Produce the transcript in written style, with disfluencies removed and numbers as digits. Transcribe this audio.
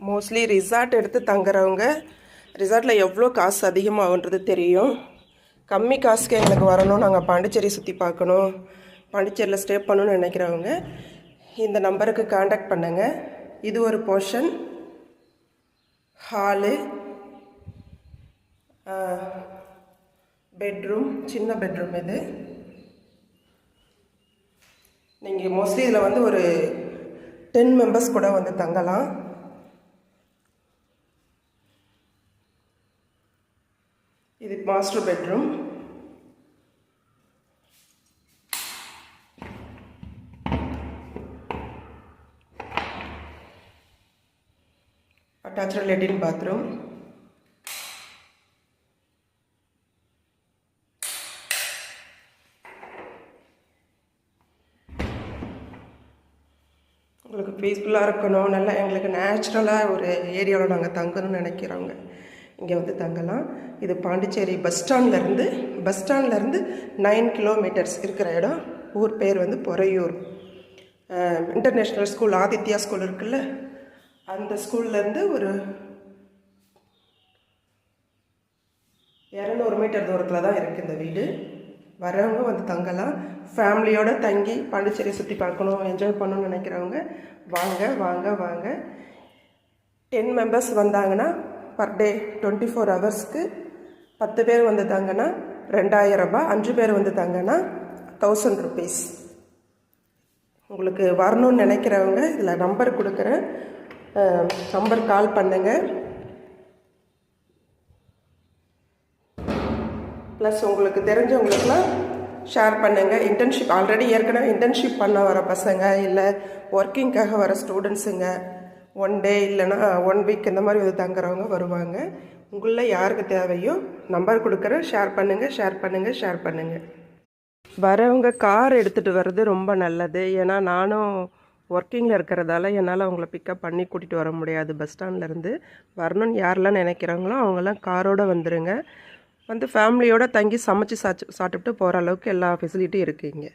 Mostly resort எடுத்து தங்குறவங்க ரிசார்ட்டில் எவ்வளோ காசு அதிகமாகுன்றது தெரியும். கம்மி காசுக்கு எங்களுக்கு வரணும், நாங்கள் பாண்டிச்சேரி சுற்றி பார்க்கணும், பாண்டிச்சேரியில் ஸ்டே பண்ணணும்னு நினைக்கிறவங்க இந்த நம்பருக்கு காண்டாக்ட் பண்ணுங்கள். இது ஒரு போர்ஷன் ஹாலு, பெட்ரூம், சின்ன பெட்ரூம். இது நீங்கள் மோஸ்ட்லி இதில் வந்து ஒரு 10 மெம்பர்ஸ் கூட வந்து தங்கலாம். இது மாஸ்டர் பெட்ரூம். அட்டாச்டு லெட்டின் பாத்ரூம். உங்களுக்கு பீஸ்ஃபுல்லாக இருக்கணும், நல்லா எங்களுக்கு நேச்சுரலாக ஒரு ஏரியாவில் நாங்கள் தங்கணும்னு நினைக்கிறவங்க இங்கே வந்து தங்கலாம். இது பாண்டிச்சேரி பஸ் ஸ்டாண்ட்லேருந்து 9 கிலோமீட்டர்ஸ் இருக்கிற இடம். ஊர் பேர் வந்து Poraiyur. International school Aditya school இருக்குல்ல, அந்த ஸ்கூல்லேருந்து ஒரு 200 மீட்டர் தூரத்தில் தான் இருக்குது இந்த வீடு. வரவங்க வந்து தங்கலாம். ஃபேமிலியோடு தங்கி பாண்டிச்சேரி சுற்றி பார்க்கணும், என்ஜாய் பண்ணணும்னு நினைக்கிறவங்க வாங்க வாங்க வாங்க. 10 மெம்பர்ஸ் வந்தாங்கன்னா பர் டே 24 ஹவர்ஸ்க்கு 10 பேர் வந்து தாங்கன்னா 2000 ரூபாய், 5 பேர் வந்து தாங்கன்னா 1000 ருபீஸ். உங்களுக்கு வரணும்னு நினைக்கிறவங்க இதில் நம்பர் கொடுக்குறேன், நம்பர் கால் பண்ணுங்கள். ப்ளஸ் உங்களுக்கு தெரிஞ்சவங்களுக்குலாம் ஷேர் பண்ணுங்கள். இன்டர்ன்ஷிப் ஆல்ரெடி ஏற்கனவே இன்டர்ன்ஷிப் பண்ண வர பசங்க, இல்லை ஒர்க்கிங்காக வர ஸ்டூடெண்ட்ஸுங்க, 1 டே இல்லைன்னா 1 வீக் இந்த மாதிரி வந்து தங்குறவங்க வருவாங்க. உங்களில் யாருக்கு தேவையோ நம்பர் கொடுக்குறேன், ஷேர் பண்ணுங்கள். வரவங்க கார் எடுத்துகிட்டு வர்றது ரொம்ப நல்லது. ஏன்னா நானும் ஒர்க்கிங்கில் இருக்கிறதால என்னால் அவங்கள பிக்கப் பண்ணி கூட்டிகிட்டு வர முடியாது. பஸ் ஸ்டாண்ட்லேருந்து வரணும்னு யாரெல்லாம் நினைக்கிறாங்களோ அவங்கெல்லாம் காரோடு வந்துடுங்க. வந்து ஃபேமிலியோடு தங்கி சமைச்சு சாப்பிட்டுட்டு போகிற அளவுக்கு எல்லா ஃபெசிலிட்டியும் இருக்குது இங்கே.